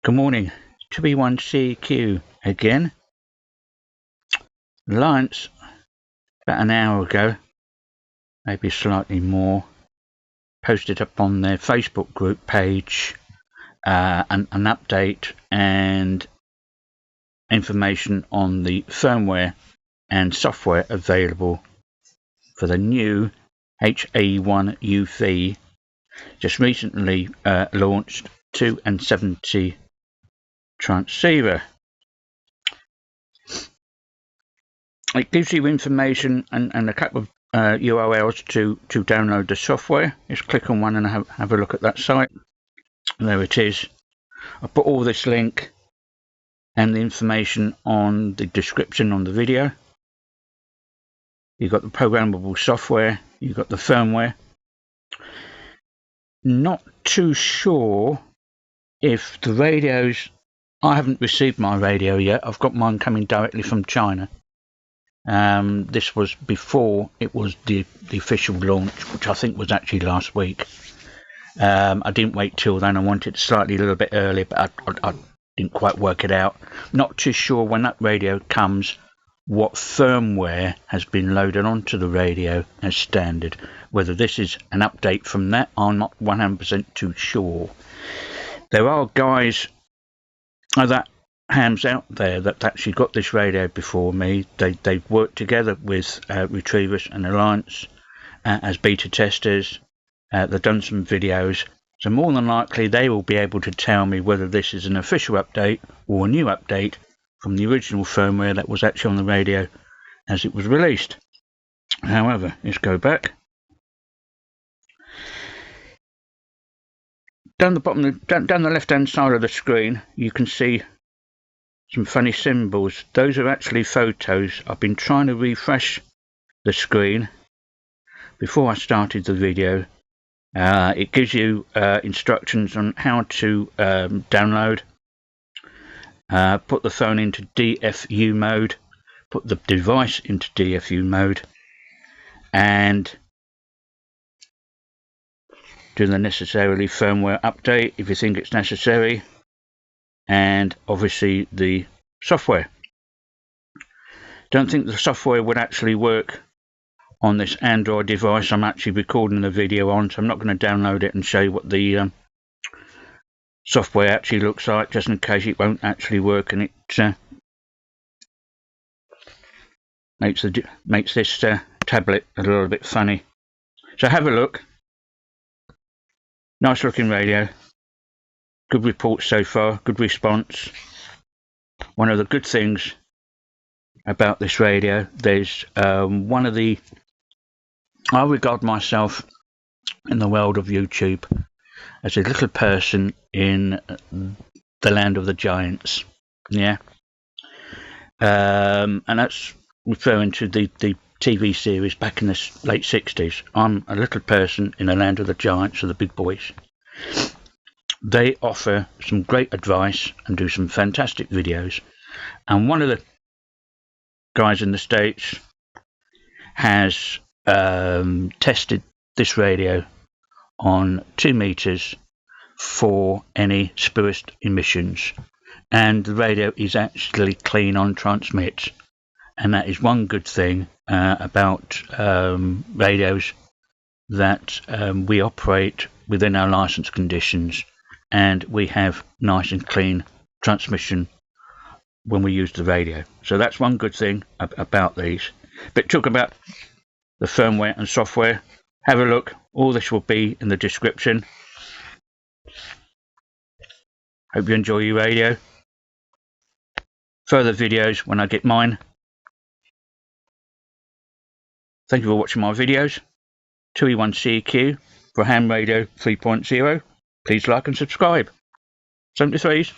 Good morning, 2B1CQ again. Ailunce, about an hour ago, maybe slightly more, posted up on their Facebook group page an update and information on the firmware and software available for the new HA1UV, just recently launched 270 transceiver. It gives you information and a couple of URLs to download the software. Just click on one and have a look at that site. There it is. I'll put all this link and the information on the description on the video. You've got the programmable software, you've got the firmware. Not too sure if the radios, I haven't received my radio yet. I've got mine coming directly from China. This was before it was the official launch, which I think was actually last week. I didn't wait till then. I wanted slightly a little bit early, but I didn't quite work it out. Not too sure when that radio comes what firmware has been loaded onto the radio as standard. Whether this is an update from that, I'm not 100% too sure. There are guys that hams out there that actually got this radio before me. They've worked together with Retrievers and Ailunce as beta testers. They've done some videos, so more than likely they will be able to tell me whether this is an official update or a new update from the original firmware that was actually on the radio as it was released. However, let's go back. Down the bottom, down the left-hand side of the screen, you can see some funny symbols. Those are actually photos. I've been trying to refresh the screen before I started the video. It gives you instructions on how to download, put the phone into DFU mode, put the device into DFU mode, and do the necessarily firmware update if you think it's necessary, and obviously the software. Don't think the software would actually work on this Android device I'm actually recording the video on, so I'm not going to download it and show you what the software actually looks like, just in case it won't actually work and it makes this tablet a little bit funny. So have a look. Nice looking radio. Good reports so far, good response. One of the good things about this radio, there's one of the, I regard myself in the world of YouTube as a little person in the land of the giants. Yeah. And that's referring to the TV series back in the late 60s. I'm a little person in the land of the giants, of the big boys. They offer some great advice and do some fantastic videos. And one of the guys in the States has tested this radio on 2 meters for any spurious emissions. And the radio is actually clean on transmit. And that is one good thing about radios that we operate within our license conditions, and we have nice and clean transmission when we use the radio. So that's one good thing about these. But talk about the firmware and software. Have a look. All this will be in the description. Hope you enjoy your radio. Further videos when I get mine. Thank you for watching my videos. 2E1CQ for Ham Radio 3.0. Please like and subscribe. 73s.